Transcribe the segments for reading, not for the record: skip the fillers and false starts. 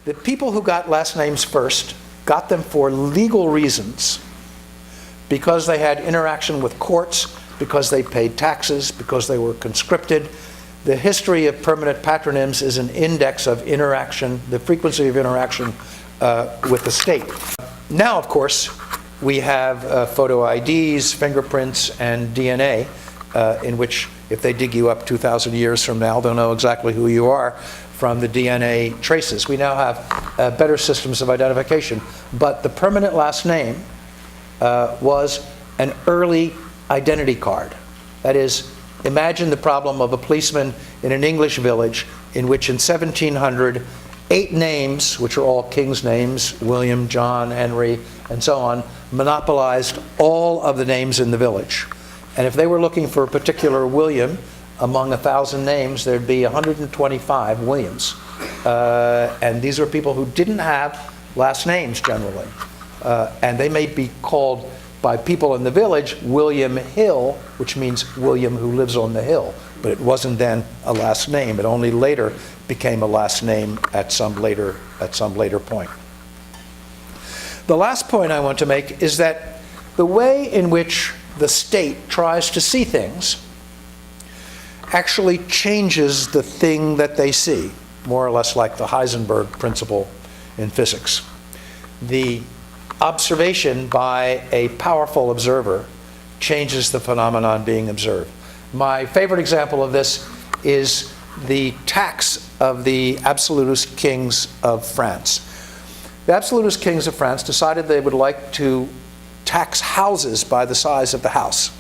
The people who got last names first got them for legal reasons, because they had interaction with courts, because they paid taxes, because they were conscripted. The history of permanent patronyms is an index of interaction, the frequency of interaction with the state. Now, of course, we have photo IDs, fingerprints, and DNA, in which if they dig you up 2,000 years from now, they'll know exactly who you are from the DNA traces. We now have better systems of identification. But the permanent last name was an early identity card. That is, imagine the problem of a policeman in an English village in which in 1700, 8 names, which are all king's names, William, John, Henry, and so on, monopolized all of the names in the village. And if they were looking for a particular William, among 1,000 names, there'd be 125 Williams. And these were people who didn't have last names generally. And they may be called by people in the village William Hill, which means William who lives on the hill. But it wasn't then a last name. It only later became a last name at some later point. The last point I want to make is that the way in which the state tries to see things actually changes the thing that they see, more or less like the Heisenberg principle in physics. The observation by a powerful observer changes the phenomenon being observed. My favorite example of this is the tax of the absolutist kings of France. The absolutist kings of France decided they would like to tax houses by the size of the house.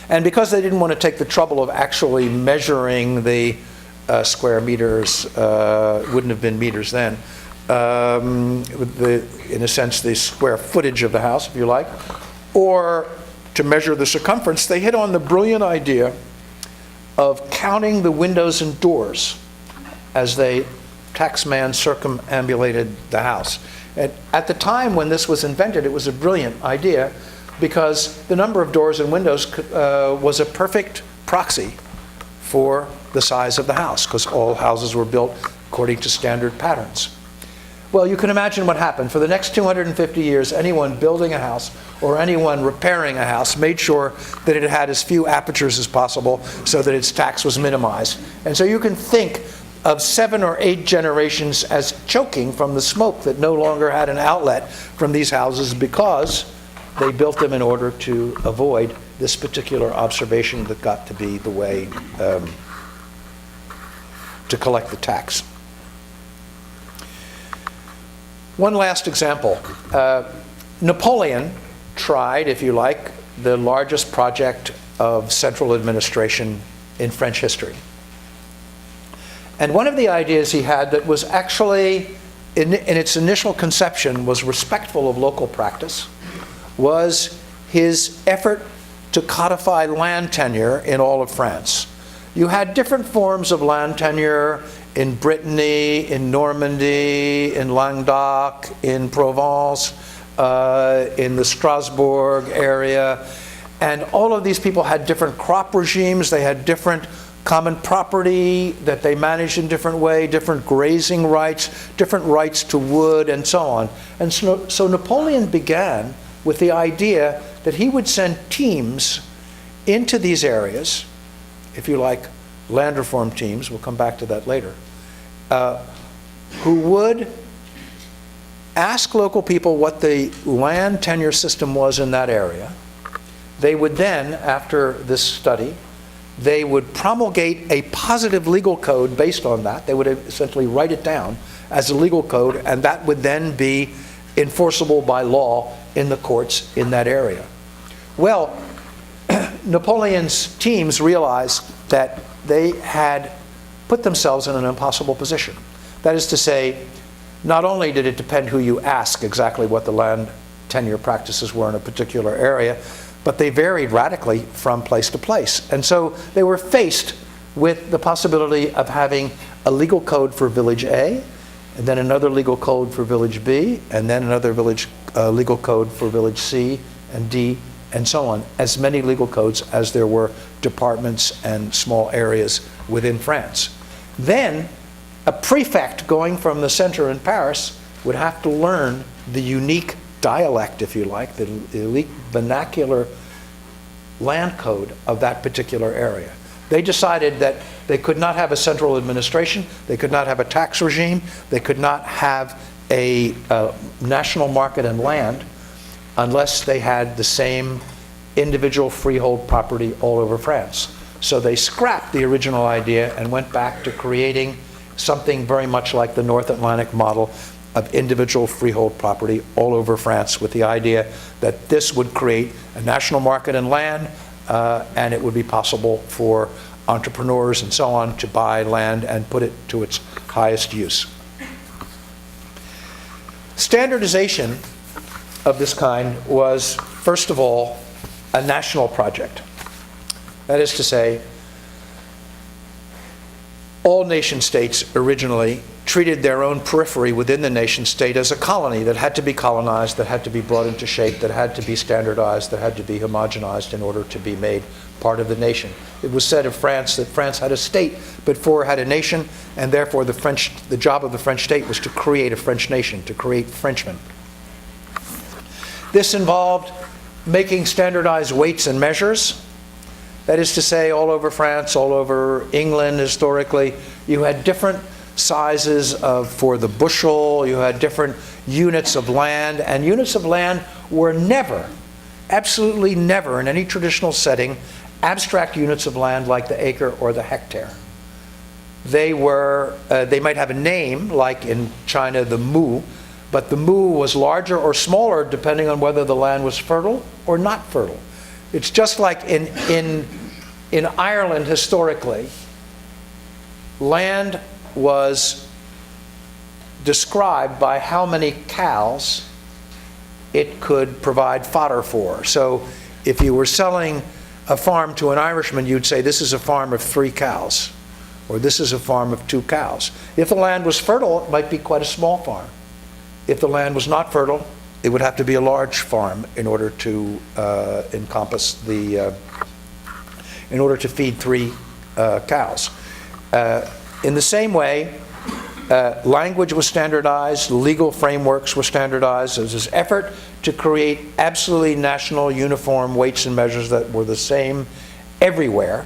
And because they didn't want to take the trouble of actually measuring the square meters, wouldn't have been meters then, in a sense the square footage of the house, if you like, or to measure the circumference, they hit on the brilliant idea of counting the windows and doors as they taxman circumambulated the house. And at the time when this was invented, it was a brilliant idea because the number of doors and windows was a perfect proxy for the size of the house, because all houses were built according to standard patterns. Well, you can imagine what happened. For the next 250 years, anyone building a house or anyone repairing a house made sure that it had as few apertures as possible so that its tax was minimized. And so you can think of 7 or 8 generations as choking from the smoke that no longer had an outlet from these houses because they built them in order to avoid this particular observation that got to be the way to collect the tax. One last example. Napoleon tried, if you like, the largest project of central administration in French history. And one of the ideas he had that was actually, in its initial conception, was respectful of local practice, was his effort to codify land tenure in all of France. You had different forms of land tenure in Brittany, in Normandy, in Languedoc, in Provence, in the Strasbourg area. And all of these people had different crop regimes. They had different common property that they managed in different way, different grazing rights, different rights to wood, and so on. And so Napoleon began with the idea that he would send teams into these areas, if you like, land reform teams, we'll come back to that later, who would ask local people what the land tenure system was in that area. They would then, after this study, they would promulgate a positive legal code based on that. They would essentially write it down as a legal code, and that would then be enforceable by law in the courts in that area. Well, Napoleon's teams realized that they had put themselves in an impossible position. That is to say, not only did it depend who you ask exactly what the land tenure practices were in a particular area, but they varied radically from place to place. And so they were faced with the possibility of having a legal code for village A, and then another legal code for village B, and then another legal code for village C and D, and so on. As many legal codes as there were departments and small areas within France. Then A prefect going from the center in Paris would have to learn the unique dialect, if you like, the unique vernacular land code of that particular area. They decided that they could not have a central administration, they could not have a tax regime, they could not have a national market and land unless they had the same individual freehold property all over France. So they scrapped the original idea and went back to creating something very much like the North Atlantic model of individual freehold property all over France, with the idea that this would create a national market and land, and it would be possible for entrepreneurs and so on to buy land and put it to its highest use. Standardization of this kind was, first of all, a national project. That is to say, all nation states originally treated their own periphery within the nation state as a colony that had to be colonized, that had to be brought into shape, that had to be standardized, that had to be homogenized in order to be made part of the nation. It was said of France that France had a state before it had a nation, and therefore the job of the French state was to create a French nation, to create Frenchmen. This involved making standardized weights and measures. That is to say, all over France, all over England historically, you had different sizes for the bushel, you had different units of land, and units of land were never, absolutely never in any traditional setting, abstract units of land like the acre or the hectare. They might have a name, like in China, the mu, but the mu was larger or smaller depending on whether the land was fertile or not fertile. It's just like in Ireland historically, land was described by how many cows it could provide fodder for. So if you were selling a farm to an Irishman, you'd say, this is a farm of 3 cows, or this is a farm of 2 cows. If the land was fertile, it might be quite a small farm. If the land was not fertile, it would have to be a large farm in order to encompass in order to feed 3 cows. In the same way, language was standardized, legal frameworks were standardized. There was this effort to create absolutely national uniform weights and measures that were the same everywhere,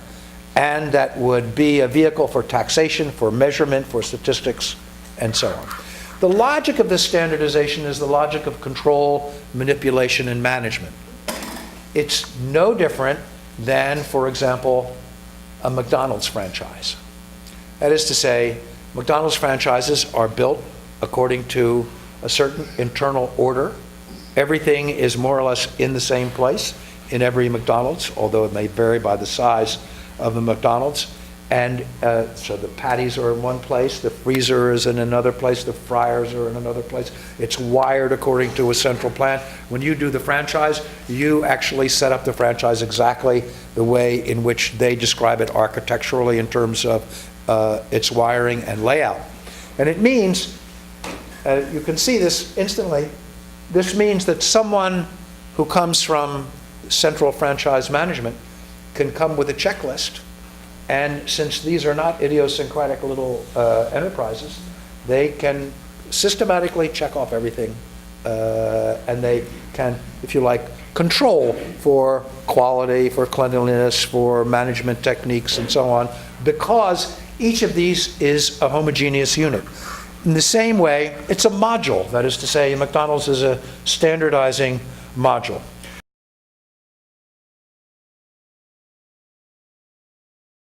and that would be a vehicle for taxation, for measurement, for statistics, and so on. The logic of this standardization is the logic of control, manipulation, and management. It's no different than, for example, a McDonald's franchise. That is to say, McDonald's franchises are built according to a certain internal order. Everything is more or less in the same place in every McDonald's, although it may vary by the size of the McDonald's. And so the patties are in one place, the freezer is in another place, the fryers are in another place. It's wired according to a central plan. When you do the franchise, you actually set up the franchise exactly the way in which they describe it architecturally in terms of its wiring and layout. And it means, you can see this instantly, this means that someone who comes from central franchise management can come with a checklist. And since these are not idiosyncratic little enterprises, they can systematically check off everything, and they can, if you like, control for quality, for cleanliness, for management techniques, and so on, because each of these is a homogeneous unit. In the same way, it's a module. That is to say, McDonald's is a standardizing module.